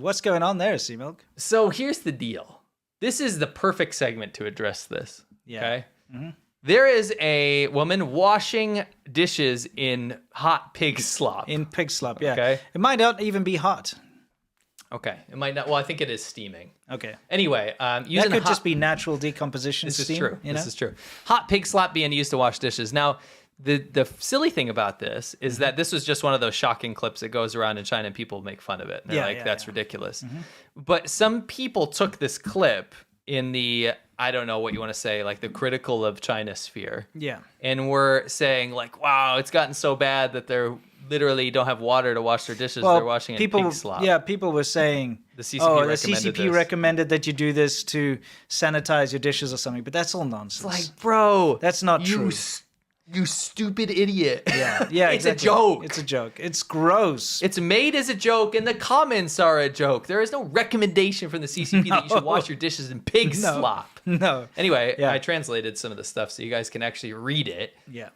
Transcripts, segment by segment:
What's going on there, Sea Milk? So here's the deal. This is the perfect segment to address this. Yeah. Okay. There is a woman washing dishes in hot pig slop. In pig slop, yeah. Okay. It might not even be hot. Okay. It might not. Well, I think it is steaming. Okay. Anyway, That using could just be natural decomposition. This steam, is true. You know? This is true. Hot pig slop being used to wash dishes. Now, the silly thing about this is that this was just one of those shocking clips that goes around in China and people make fun of it. And they're that's ridiculous. But some people took this clip in the, I don't know what you want to say, like the critical of China sphere. Yeah. And we're saying like, wow, it's gotten so bad that they're literally don't have water to wash their dishes. They're washing in pig slop. Yeah, people were saying, the CCP recommended that you do this to sanitize your dishes or something, but that's all nonsense. Like, bro, that's not true. You stupid idiot. Yeah, It's exactly. a joke. It's a joke. It's gross. It's made as a joke, and the comments are a joke. There is no recommendation from the CCP that you should wash your dishes in pig slop. No. Anyway, I translated some of the stuff so you guys can actually read it. Yeah.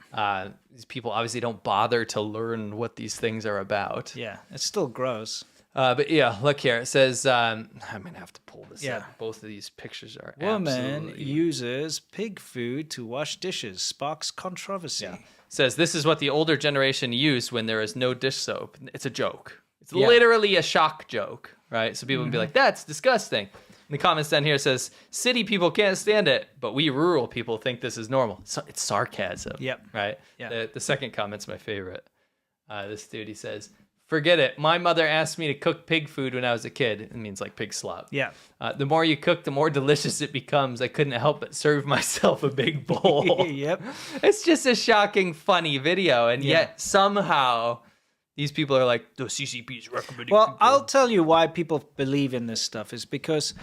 These people obviously don't bother to learn what these things are about. Yeah, it's still gross. But yeah, look here. It says, I'm going to have to pull this up. Both of these pictures are Woman absolutely... uses pig food to wash dishes, sparks controversy. Yeah. Says, this is what the older generation used when there is no dish soap. It's a joke. It's literally a shock joke, right? So people would be like, that's disgusting. And the comments down here says, city people can't stand it, but we rural people think this is normal. So it's sarcasm, right? Yeah. The second comment's my favorite. This dude, he says, forget it. My mother asked me to cook pig food when I was a kid. It means like pig slop. Yeah. The more you cook, the more delicious it becomes. I couldn't help but serve myself a big bowl. Yep. It's just a shocking, funny video. And yet somehow these people are like, the CCP's recommending. Well, I'll tell you why people believe in this stuff is because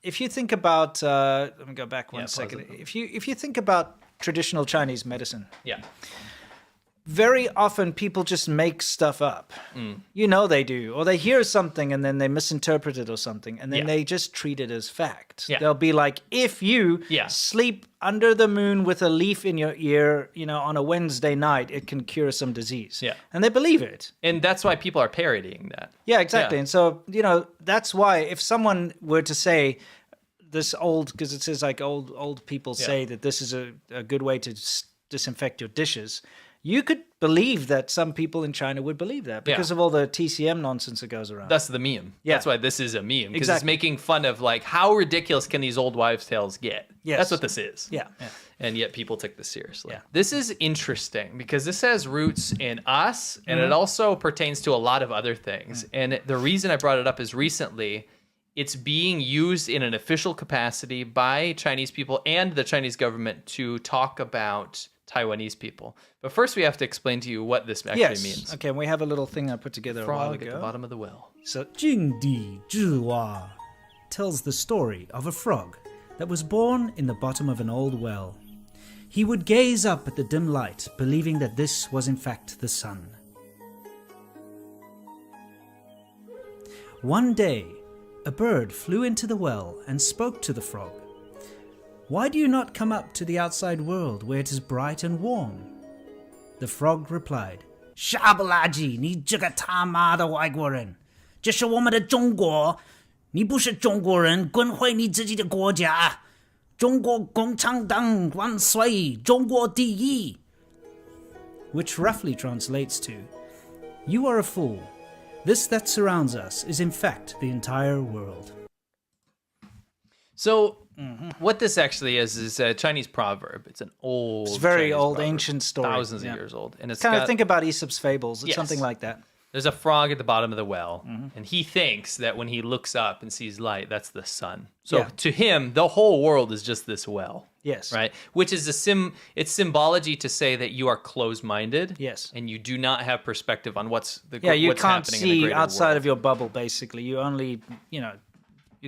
if you think about, let me go back one second. If you think about traditional Chinese medicine. Yeah. Very often people just make stuff up. You know they do. Or they hear something and then they misinterpret it or something. And then they just treat it as fact. They'll be like, if you sleep under the moon with a leaf in your ear, on a Wednesday night, it can cure some disease. Yeah. And they believe it. And that's why people are parodying that. Yeah, exactly. Yeah. And so, that's why if someone were to say this because it says like old people say that this is a good way to disinfect your dishes. You could believe that some people in China would believe that because of all the TCM nonsense that goes around. That's the meme. Yeah. That's why this is a meme. Because it's making fun of like, how ridiculous can these old wives' tales get? Yes. That's what this is. Yeah. And yet people took this seriously. Yeah. This is interesting because this has roots in us and it also pertains to a lot of other things. And the reason I brought it up is recently it's being used in an official capacity by Chinese people and the Chinese government to talk about Taiwanese people. But first we have to explain to you what this actually means. Okay, and we have a little thing I put together a while ago. At the bottom of the well. So, Jingdi Zhiwa tells the story of a frog that was born in the bottom of an old well. He would gaze up at the dim light, believing that this was in fact the sun. One day, a bird flew into the well and spoke to the frog. Why do you not come up to the outside world where it is bright and warm? The frog replied, 傻不拉几，你这个他妈的外国人，这是我们的中国，你不是中国人，滚回你自己的国家，中国共产党万岁，中国第一. Which roughly translates to, you are a fool. This that surrounds us is in fact the entire world. So, what this actually is a Chinese proverb. It's an old, it's very Chinese old, proverb, ancient story, thousands of years old, and it's kind of think about Aesop's fables. It's something like that. There's a frog at the bottom of the well, and he thinks that when he looks up and sees light, that's the sun. So to him, the whole world is just this well. Yes. Right? Which is it's symbology to say that you are closed-minded. Yes. And you do not have perspective on what's you can't happening see in the greater outside world. of your bubble, basically. You only, you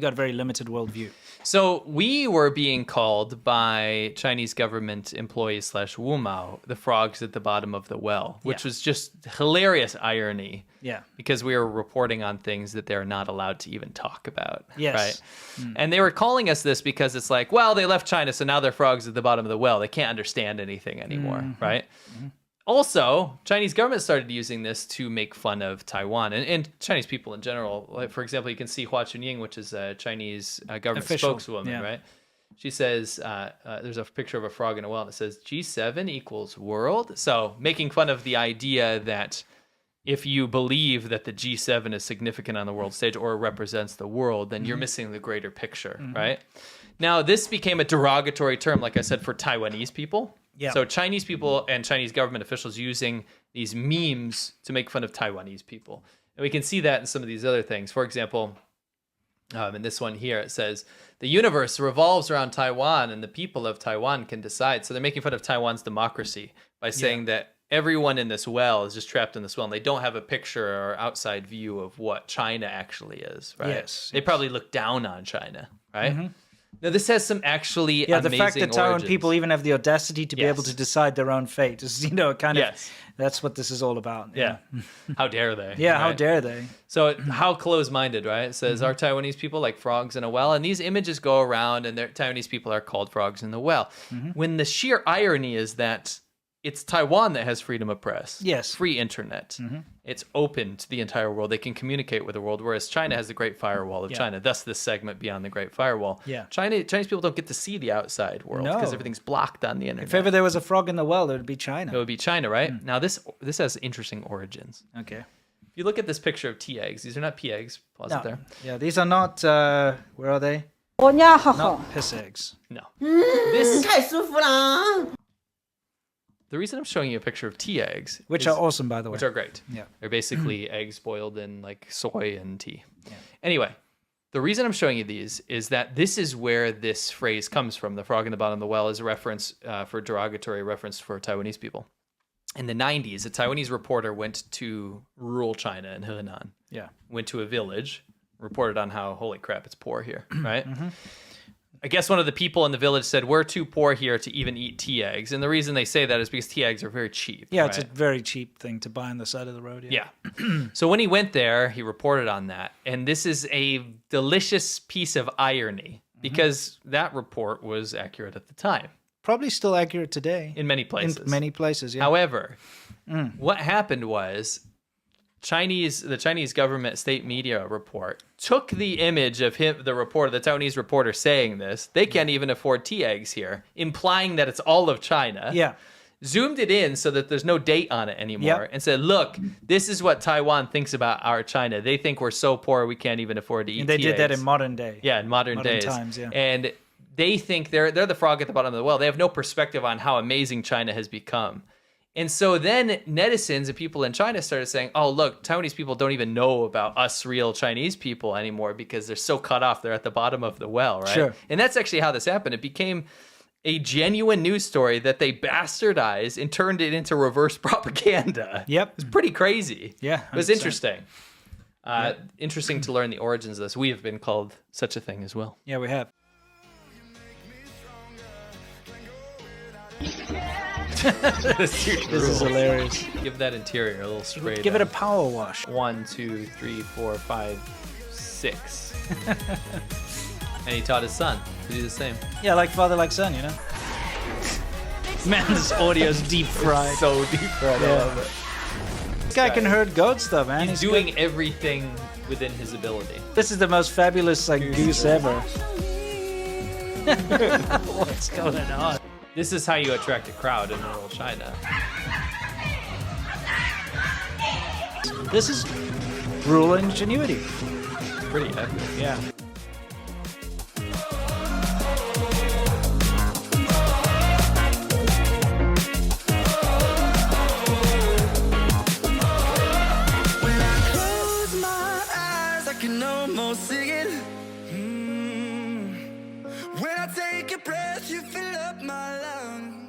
got a very limited worldview. So we were being called by Chinese government employees / Wumao, the frogs at the bottom of the well, which was just hilarious irony. Yeah. Because we were reporting on things that they're not allowed to even talk about. Yes. Right? And they were calling us this because it's like, well, they left China, so now they're frogs at the bottom of the well. They can't understand anything anymore, right? Also, Chinese government started using this to make fun of Taiwan and Chinese people in general. Like, for example, you can see Hua Chunying, which is a Chinese government spokeswoman, right? She says, there's a picture of a frog in a well, and it says G7 equals world. So making fun of the idea that if you believe that the G7 is significant on the world stage or represents the world, then you're missing the greater picture, right? Now, this became a derogatory term, like I said, for Taiwanese people. Yeah. So Chinese people and Chinese government officials using these memes to make fun of Taiwanese people. And we can see that in some of these other things. For example, in this one here, it says, the universe revolves around Taiwan and the people of Taiwan can decide. So they're making fun of Taiwan's democracy by saying that everyone in this well is just trapped in this well and they don't have a picture or outside view of what China actually is, right? Yes. They probably look down on China, right? Now, this has some actually the amazing fact that Taiwan origins. people even have the audacity to be able to decide their own fate is, kind of, that's what this is all about. Yeah. How dare they? Yeah, right? How dare they? So how close-minded, right? It says, are Taiwanese people like frogs in a well? And these images go around, and Taiwanese people are called frogs in the well. When the sheer irony is that it's Taiwan that has freedom of press. Yes. Free internet. It's open to the entire world. They can communicate with the world, whereas China has the Great Firewall of China. Thus, this segment Beyond the Great Firewall. Yeah. Chinese people don't get to see the outside world because everything's blocked on the internet. If ever there was a frog in the well, it would be China. It would be China, right? Now, this has interesting origins. Okay. If you look at this picture of tea eggs, these are not pea eggs. Pause it there. Yeah, these are not, where are they? Not piss eggs. No. This... The reason I'm showing you a picture of tea eggs, which are awesome, by the way, which are great. Yeah, they're basically eggs boiled in like soy and tea. Yeah. Anyway, the reason I'm showing you these is that this is where this phrase comes from. The frog in the bottom of the well is a reference for derogatory reference for Taiwanese people. In the 90s, a Taiwanese reporter went to rural China in Henan. Yeah, went to a village, reported on how holy crap, it's poor here, right? I guess one of the people in the village said, we're too poor here to even eat tea eggs. And the reason they say that is because tea eggs are very cheap. Yeah, right? It's a very cheap thing to buy on the side of the road. Yeah. So when he went there, he reported on that. And this is a delicious piece of irony because that report was accurate at the time. Probably still accurate today. In many places. In many places, yeah. However, what happened was the Chinese government state media report took the image of the Taiwanese reporter saying this. They can't even afford tea eggs here, implying that it's all of China. Yeah. Zoomed it in so that there's no date on it anymore and said, look, this is what Taiwan thinks about our China. They think we're so poor we can't even afford to eat tea eggs. And they did that in modern day. Yeah, in modern days. Times, yeah. And they think they're the frog at the bottom of the well. They have no perspective on how amazing China has become. And so then netizens and people in China started saying, oh, look, Taiwanese people don't even know about us real Chinese people anymore because they're so cut off. They're at the bottom of the well, right? Sure. And that's actually how this happened. It became a genuine news story that they bastardized and turned it into reverse propaganda. Yep. It's pretty crazy. Yeah. 100%. It was interesting. Interesting to learn the origins of this. We have been called such a thing as well. Yeah, we have. This is hilarious. Give that interior a little spray. Give it a power wash. 1, 2, 3, 4, 5, 6. And he taught his son to do the same. Yeah, like father, like son, you know? Man, this audio's deep fried. It's so deep fried. I love it. This guy can herd goats, though, man. He's doing everything within his ability. This is the most fabulous goose ever. What's going on? This is how you attract a crowd in rural China. This is rural ingenuity. Pretty epic. Yeah. When I close my eyes, I can almost sing it. When I take a breath, you fill up my lungs.